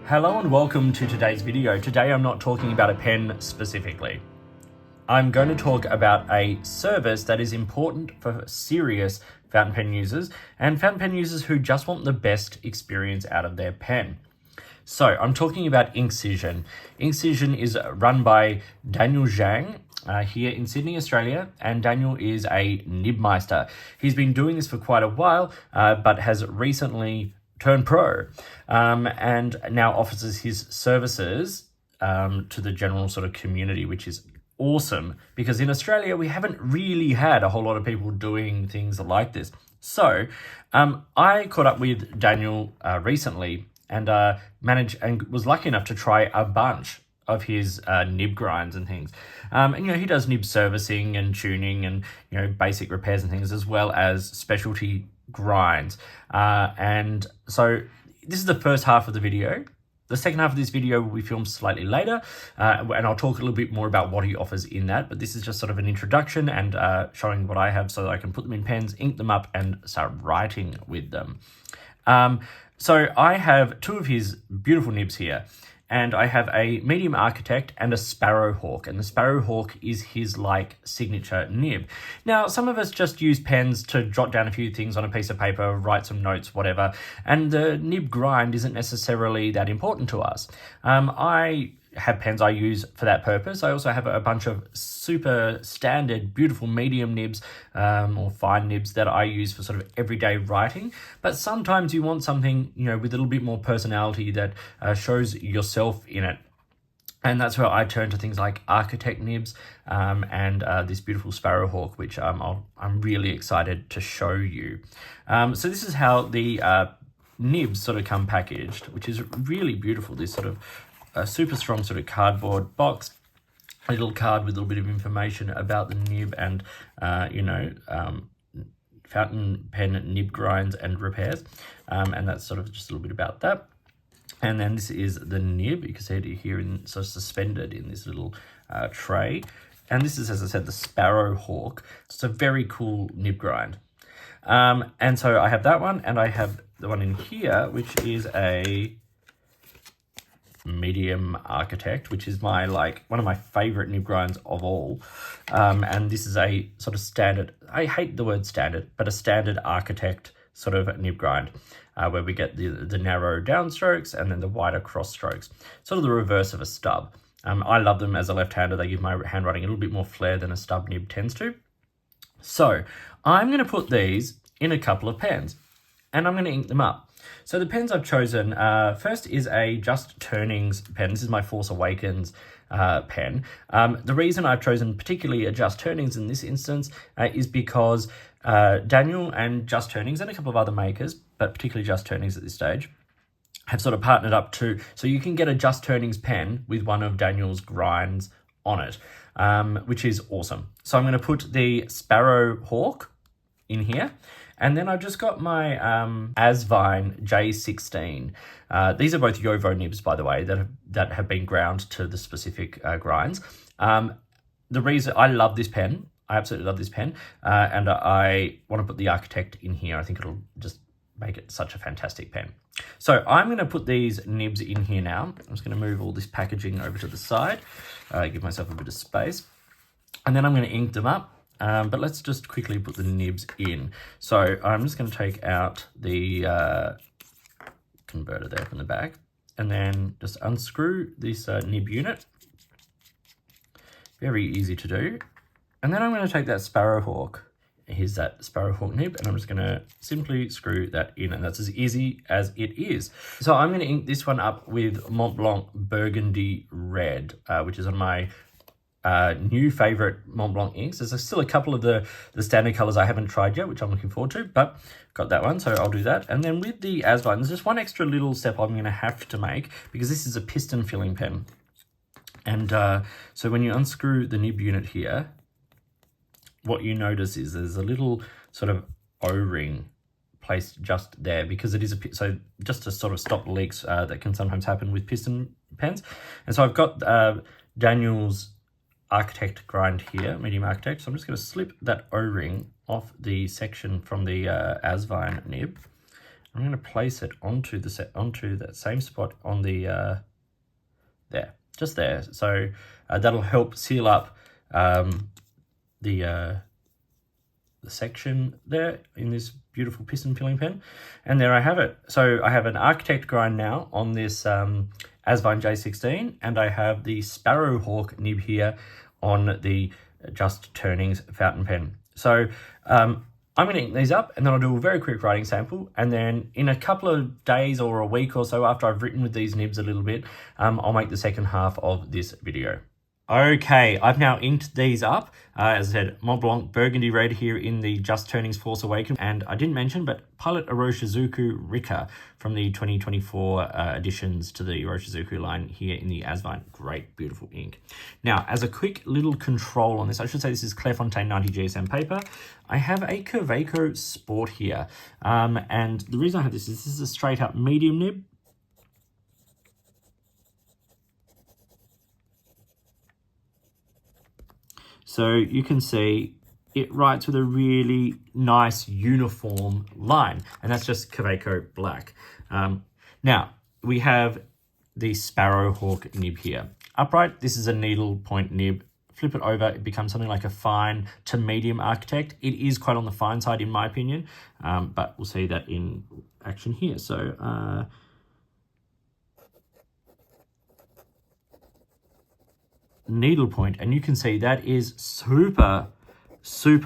Hello and welcome to today's video. Today I'm not talking about a pen specifically. I'm going to talk about a service that is important for serious fountain pen users and fountain pen users who just want the best experience out of their pen. So I'm talking about Inkcision. Inkcision is run by Daniel Zhang here in Sydney, Australia, and Daniel is a NIBMEISTER. He's been doing this for quite a while, but has recently turned pro and now offers his services to the general sort of community, which is awesome because in Australia we haven't really had a whole lot of people doing things like this. So I caught up with Daniel recently and managed and was lucky enough to try a bunch of his nib grinds and things. And he does nib servicing and tuning and basic repairs and things, as well as specialty grinds. And so this is the first half of the video. The second half of this video will be filmed slightly later, and I'll talk a little bit more about what he offers in that, but this is just sort of an introduction and showing what I have so that I can put them in pens, ink them up, and start writing with them. So I have two of his beautiful nibs here, and I have a medium architect and a Sparrow Hawk, and the Sparrow Hawk is his signature nib. Now, some of us just use pens to jot down a few things on a piece of paper, write some notes, whatever, and the nib grind isn't necessarily that important to us. I have pens I use for that purpose. I also have a bunch of super standard, beautiful medium nibs or fine nibs that I use for sort of everyday writing. But sometimes you want something, with a little bit more personality that shows yourself in it. And that's where I turn to things like architect nibs and this beautiful Sparrow Hawk, which I'm really excited to show you. So this is how the nibs sort of come packaged, which is really beautiful. This sort of a super strong sort of cardboard box, a little card with a little bit of information about the nib and, fountain pen nib grinds and repairs. And that's sort of just a little bit about that. And then this is the nib. You can see it here sort of suspended in this little tray. And this is, as I said, the Sparrow Hawk. It's a very cool nib grind. And so I have that one, and I have the one in here, which is a medium architect, which is my one of my favorite nib grinds of all, and this is a sort of standard, I hate the word standard, but a standard architect sort of nib grind, where we get the narrow downstrokes and then the wider cross strokes, sort of the reverse of a stub. I love them as a left-hander. They give my handwriting a little bit more flair than a stub nib tends to. So I'm going to put these in a couple of pens and I'm going to ink them up. So the pens I've chosen, first is a Just Turnings pen. This is my Force Awakens pen. The reason I've chosen particularly a Just Turnings in this instance is because Daniel and Just Turnings and a couple of other makers, but particularly Just Turnings at this stage, have sort of partnered up too. So you can get a Just Turnings pen with one of Daniel's grinds on it, which is awesome. So I'm going to put the Sparrow Hawk in here. And then I've just got my Asvine J16. These are both Yovo nibs, by the way, that have been ground to the specific grinds. The reason I love this pen, I absolutely love this pen, and I want to put the architect in here. I think it'll just make it such a fantastic pen. So I'm going to put these nibs in here now. I'm just going to move all this packaging over to the side, give myself a bit of space, and then I'm going to ink them up. But let's just quickly put the nibs in. So I'm just going to take out the converter there from the back and then just unscrew this nib unit. Very easy to do. And then I'm going to take that Sparrow Hawk. Here's that Sparrow Hawk nib, and I'm just going to simply screw that in, and that's as easy as it is. So I'm going to ink this one up with Mont Blanc Burgundy Red, which is on my new favorite Mont Blanc inks. There's still a couple of the standard colors I haven't tried yet, which I'm looking forward to, but got that one, so I'll do that. And then with the Asvine, there's just one extra little step I'm going to have to make because this is a piston filling pen. And so when you unscrew the nib unit here, what you notice is there's a little sort of O-ring placed just there because it is so just to sort of stop leaks that can sometimes happen with piston pens. And so I've got Daniel's architect grind here, medium architect. So I'm just going to slip that O-ring off the section from the Asvine nib. I'm going to place it onto that same spot on the there, just there. So that'll help seal up the section there in this beautiful piston filling pen. And there I have it. So I have an Architect grind now on this Asvine J16, and I have the Sparrow Hawk nib here on the Just Turnings fountain pen. So I'm going to ink these up, and then I'll do a very quick writing sample, and then in a couple of days or a week or so after I've written with these nibs a little bit, I'll make the second half of this video. Okay, I've now inked these up. As I said, Mont Blanc Burgundy Red here in the Just Turnings Force Awakens. And I didn't mention, but Pilot Iroshizuku Rika from the 2024 additions to the Iroshizuku line here in the Asvine. Great, beautiful ink. Now, as a quick little control on this, I should say this is Clairefontaine 90 GSM paper. I have a Kaweco Sport here. And the reason I have this is a straight up medium nib. So you can see it writes with a really nice uniform line, and that's just Kaweco black. Now we have the Sparrow Hawk nib here. Upright, this is a needle point nib. Flip it over, it becomes something like a fine to medium Architect. It is quite on the fine side in my opinion, but we'll see that in action here. So needle point, and you can see that is super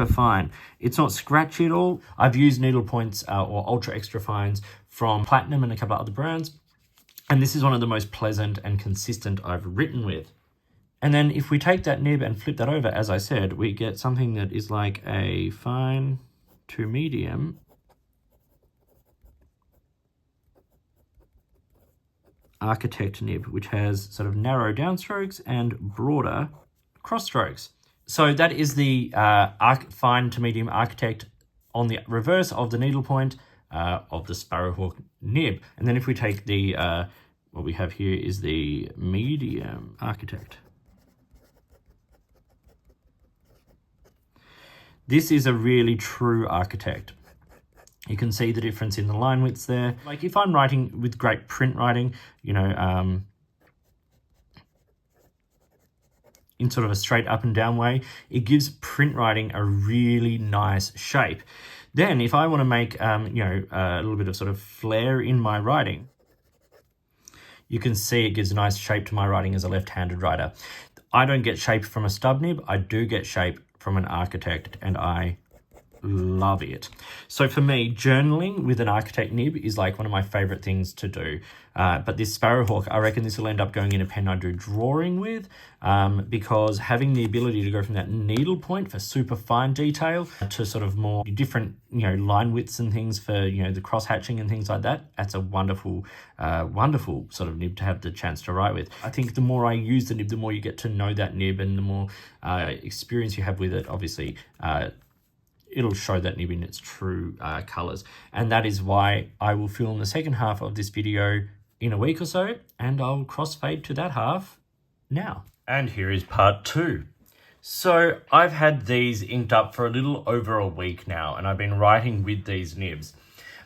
fine. It's not scratchy at all. I've used needle points or ultra extra fines from Platinum and a couple of other brands, and this is one of the most pleasant and consistent I've written with. And then if we take that nib and flip that over, as I said, we get something that is like a fine to medium Architect nib, which has sort of narrow downstrokes and broader cross strokes. So that is the fine to medium Architect on the reverse of the needle point of the Sparrow Hawk nib. And then if we take the, what we have here is the medium Architect. This is a really true Architect. You can see the difference in the line widths there. Like if I'm writing with great print writing, you know, in sort of a straight up and down way, it gives print writing a really nice shape. Then if I want to make, you know, a little bit of sort of flair in my writing, you can see it gives a nice shape to my writing as a left-handed writer. I don't get shape from a stub nib. I do get shape from an Architect, and I love it. So for me, journaling with an Architect nib is like one of my favorite things to do. But this Sparrow Hawk, I reckon this will end up going in a pen I do drawing with, because having the ability to go from that needle point for super fine detail to sort of more different, you know, line widths and things for, you know, the cross hatching and things like that, that's a wonderful, wonderful sort of nib to have the chance to write with. I think the more I use the nib, the more you get to know that nib, and the more experience you have with it, obviously, it'll show that nib in its true colors. And that is why I will film the second half of this video in a week or so, and I'll crossfade to that half now. And here is part 2. So I've had these inked up for a little over a week now, and I've been writing with these nibs.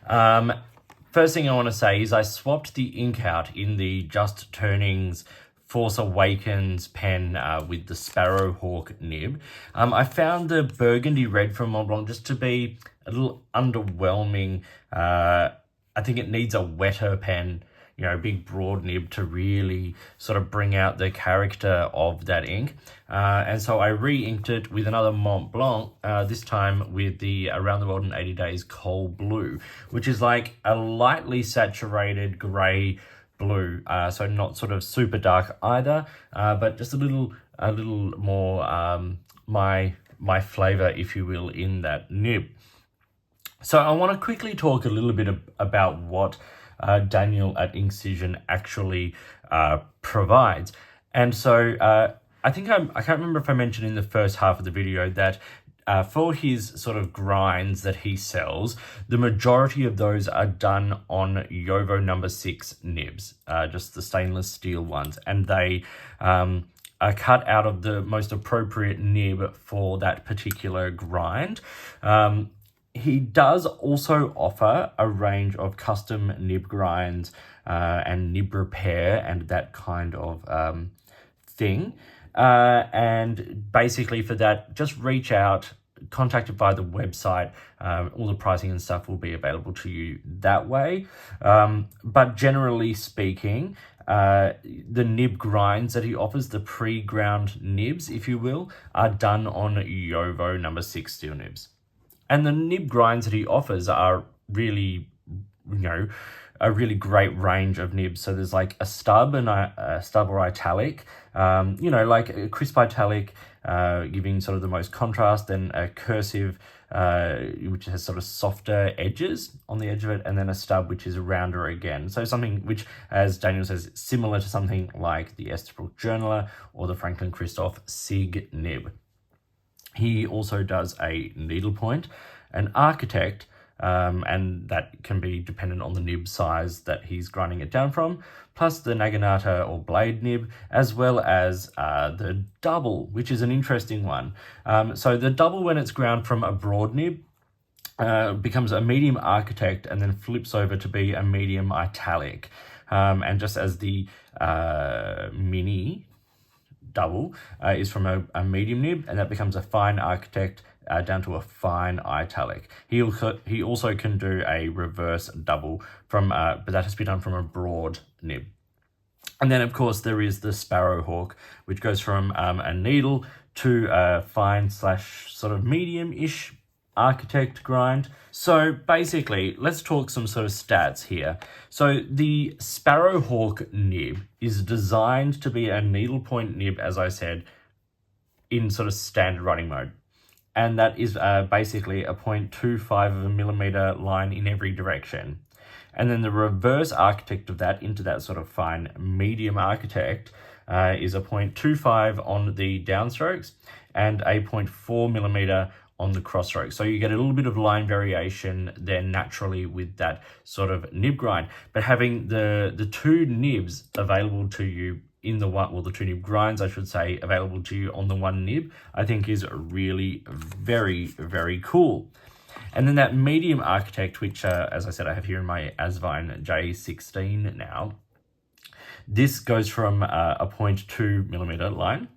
First thing I want to say is I swapped the ink out in the Just Turnings Force Awakens pen with the Sparrow Hawk nib. I found the Burgundy Red from Mont Blanc just to be a little underwhelming. I think it needs a wetter pen, you know, big broad nib to really sort of bring out the character of that ink. And so I re-inked it with another Mont Blanc, this time with the Around the World in 80 Days Coal Blue, which is like a lightly saturated grey blue, so not sort of super dark either, but just a little more my flavor, if you will, in that nib. So I want to quickly talk a little bit about what Daniel at Inkcision actually provides. And so I think I can't remember if I mentioned in the first half of the video that for his sort of grinds that he sells, the majority of those are done on Yovo number 6 nibs, just the stainless steel ones, and they are cut out of the most appropriate nib for that particular grind. He does also offer a range of custom nib grinds and nib repair and that kind of thing. And basically for that, just reach out, contact it via the website. All the pricing and stuff will be available to you that way. But generally speaking, the nib grinds that he offers, the pre-ground nibs, if you will, are done on Yovo number 6 steel nibs. And the nib grinds that he offers are really, a really great range of nibs. So there's like a stub and a stub or italic, like a crisp italic, giving sort of the most contrast, then a cursive, which has sort of softer edges on the edge of it, and then a stub, which is rounder again. So something which, as Daniel says, similar to something like the Esterbrook Journaler or the Franklin Christoph Sig nib. He also does a needlepoint, an architect, and that can be dependent on the nib size that he's grinding it down from, plus the naginata or blade nib, as well as the double, which is an interesting one. So the double, when it's ground from a broad nib, becomes a medium architect and then flips over to be a medium italic. And just as the mini double is from a medium nib, and that becomes a fine architect down to a fine italic. He also can do a reverse double from, but that has to be done from a broad nib. And then of course there is the Sparrow Hawk, which goes from a needle to a fine / sort of medium-ish architect grind. So basically, let's talk some sort of stats here. So the Sparrow Hawk nib is designed to be a needlepoint nib, as I said, in sort of standard writing mode. And that is basically a 0.25 of a millimeter line in every direction. And then the reverse architect of that into that sort of fine medium architect is a 0.25 on the downstrokes and a 0.4 millimeter on the crossstrokes. So you get a little bit of line variation there naturally with that sort of nib grind. But having the two nibs available to you in the one, well, the two nib grinds, I should say, available to you on the one nib, I think is really very, very cool. And then that medium architect, which, as I said, I have here in my Asvine J16 now, this goes from a 0.2 millimeter line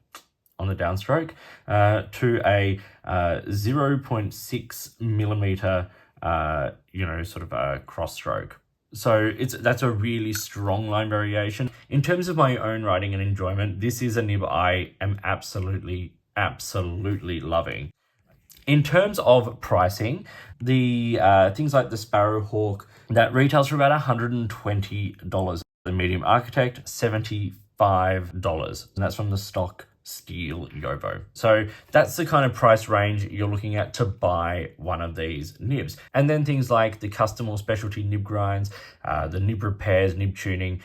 on the downstroke to a 0.6 millimeter, sort of a cross stroke. So that's a really strong line variation. In terms of my own writing and enjoyment, this is a nib I am absolutely loving. In terms of pricing, the things like the Sparrow Hawk, that retails for about $120. The medium architect, $75. And that's from the stock steel Yovo. So that's the kind of price range you're looking at to buy one of these nibs. And then things like the custom or specialty nib grinds, the nib repairs, nib tuning,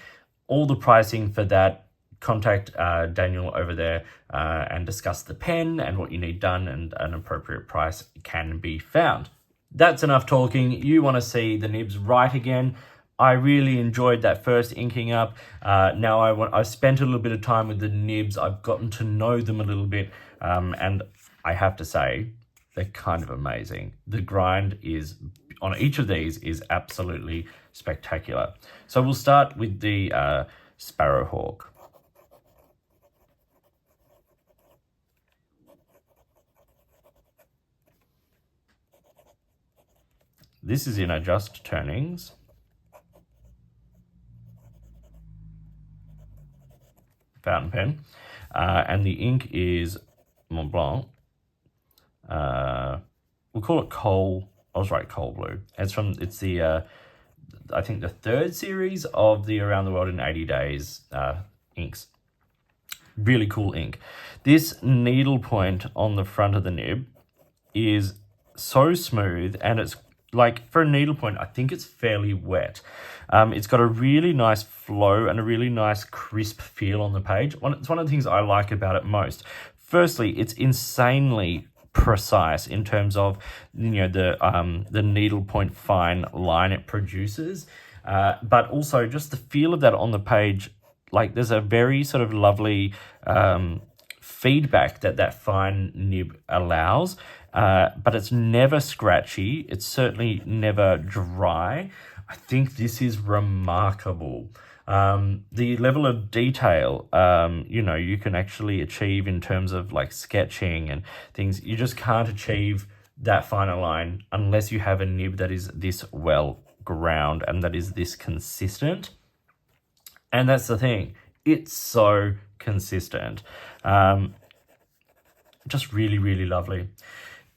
all the pricing for that, contact Daniel over there and discuss the pen and what you need done, and an appropriate price can be found. That's enough talking. You want to see the nibs right again. I really enjoyed that first inking up. Now I've spent a little bit of time with the nibs. I've gotten to know them a little bit, and I have to say, they're kind of amazing. The grind is on each of these is absolutely spectacular. So we'll start with the Sparrow Hawk. This is in adjust turnings. Fountain pen, and the ink is Mont Blanc. We'll call it coal. I was right, coal blue. It's the I think the third series of the Around the World in 80 Days inks. Really cool ink. This needle point on the front of the nib is so smooth, and it's like, for a needle point, I think it's fairly wet. It's got a really nice flow and a really nice crisp feel on the page. It's one of the things I like about it most. Firstly, it's insanely precise in terms of, the needle point fine line it produces, but also just the feel of that on the page. Like, there's a very sort of lovely feedback that that fine nib allows, but it's never scratchy. It's certainly never dry. I think this is remarkable. The level of detail, you know, you can actually achieve in terms of like sketching and things. You just can't achieve that finer line unless you have a nib that is this well ground and that is this consistent. And that's the thing. It's so consistent. Just really, really lovely.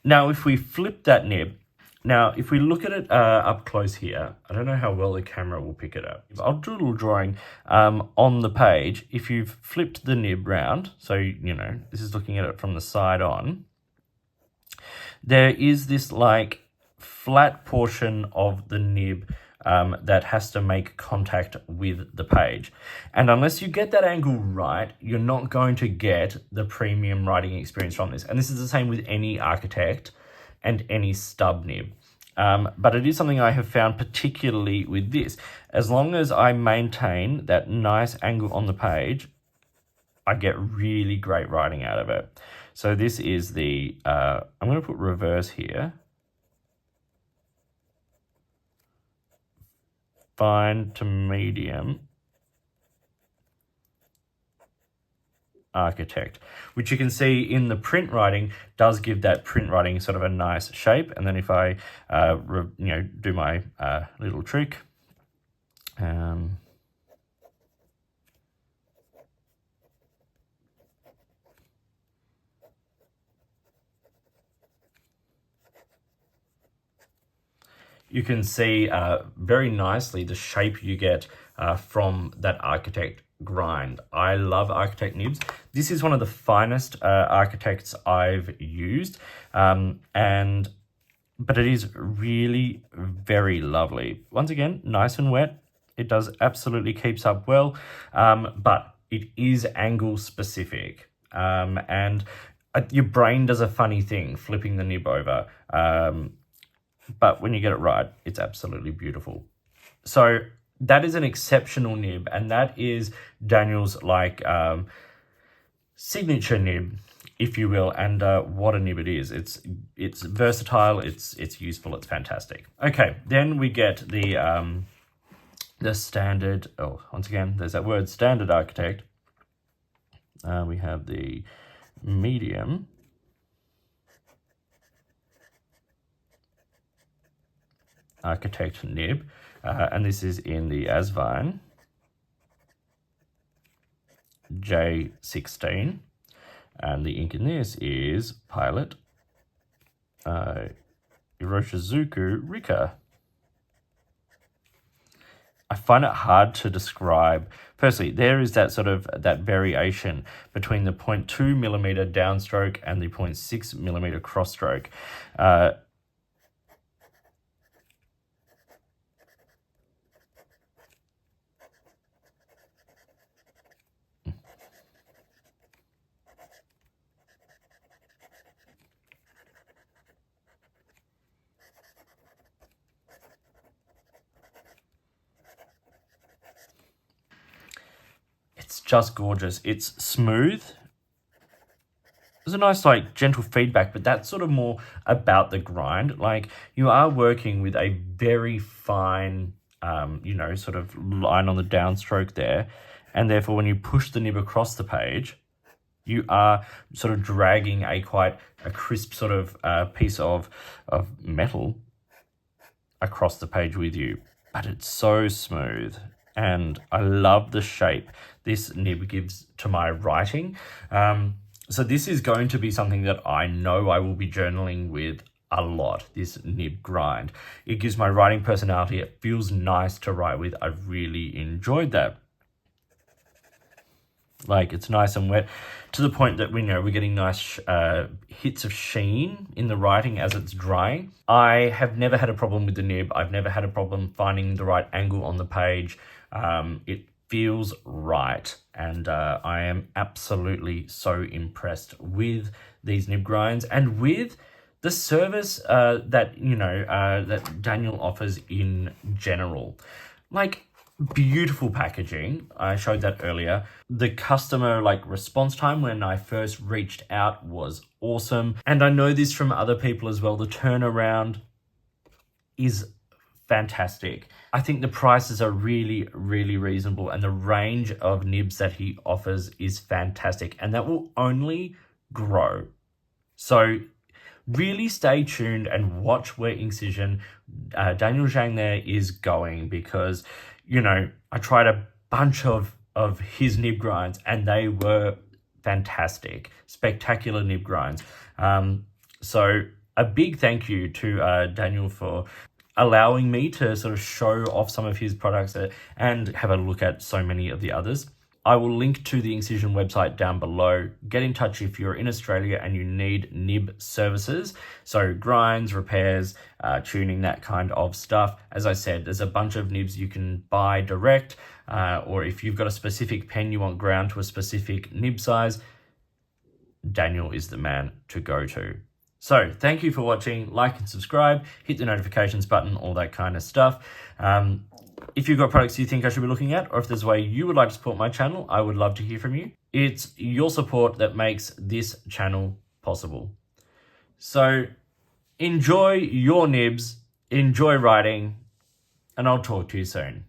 Now, if we flip that nib, now, if we look at it up close here, I don't know how well the camera will pick it up. I'll do a little drawing on the page. If you've flipped the nib round, so, you know, this is looking at it from the side on, there is this like flat portion of the nib that has to make contact with the page. And unless you get that angle right, you're not going to get the premium writing experience from this. And this is the same with any Architect and any stub nib. But it is something I have found particularly with this. As long as I maintain that nice angle on the page, I get really great writing out of it. So this is the, I'm going to put reverse here. Fine to medium Architect, which you can see in the print writing does give that print writing sort of a nice shape. And then if I, you know, do my little trick, you can see very nicely the shape you get from that Architect grind. I love Architect nibs. This is one of the finest Architects I've used, but it is really very lovely. Once again, nice and wet. It does absolutely keeps up well, but it is angle specific, and your brain does a funny thing flipping the nib over, but when you get it right, it's absolutely beautiful. So that is an exceptional nib, and that is Daniel's like signature nib, if you will, and what a nib it is. It's versatile, it's useful, it's fantastic. Okay, then we get the standard, oh, once again, there's that word, standard Architect. We have the medium Architect nib, and this is in the Asvine J16, and the ink in this is Pilot Iroshizuku Rika. I find it hard to describe. Firstly, there is that sort of that variation between the 0.2 millimeter downstroke and the 0.6 millimeter cross-stroke. It's just gorgeous. It's smooth. There's a nice, like, gentle feedback, but that's sort of more about the grind. Like, you are working with a very fine, you know, sort of line on the downstroke there. And therefore, when you push the nib across the page, you are sort of dragging a crisp sort of piece of metal across the page with you. But it's so smooth. And I love the shape this nib gives to my writing. So this is going to be something that I know I will be journaling with a lot, this nib grind. It gives my writing personality. It feels nice to write with. I really enjoyed that. Like, it's nice and wet to the point that we know we're getting nice hits of sheen in the writing as it's drying. I have never had a problem with the nib. I've never had a problem finding the right angle on the page. It feels right, and I am absolutely so impressed with these nib grinds and with the service that, you know, that Daniel offers in general. Like, Beautiful packaging. I showed that earlier. The customer response time when I first reached out was awesome. And I know this from other people as well. The turnaround is fantastic. I think the prices are really, really reasonable, and the range of nibs that he offers is fantastic, and that will only grow. So really stay tuned and watch where Inkcision, Daniel Zhang there, is going, because, I tried a bunch of his nib grinds and they were fantastic, spectacular nib grinds. So a big thank you to Daniel for allowing me to sort of show off some of his products and have a look at so many of the others. I will link to the Inkcision website down below. Get in touch if you're in Australia and you need nib services. So grinds, repairs, tuning, that kind of stuff. As I said, there's a bunch of nibs you can buy direct, or if you've got a specific pen you want ground to a specific nib size, Daniel is the man to go to. So thank you for watching. Like and subscribe, hit the notifications button, all that kind of stuff. If you've got products you think I should be looking at, or if there's a way you would like to support my channel, I would love to hear from you. It's your support that makes this channel possible. So enjoy your nibs, enjoy writing, and I'll talk to you soon.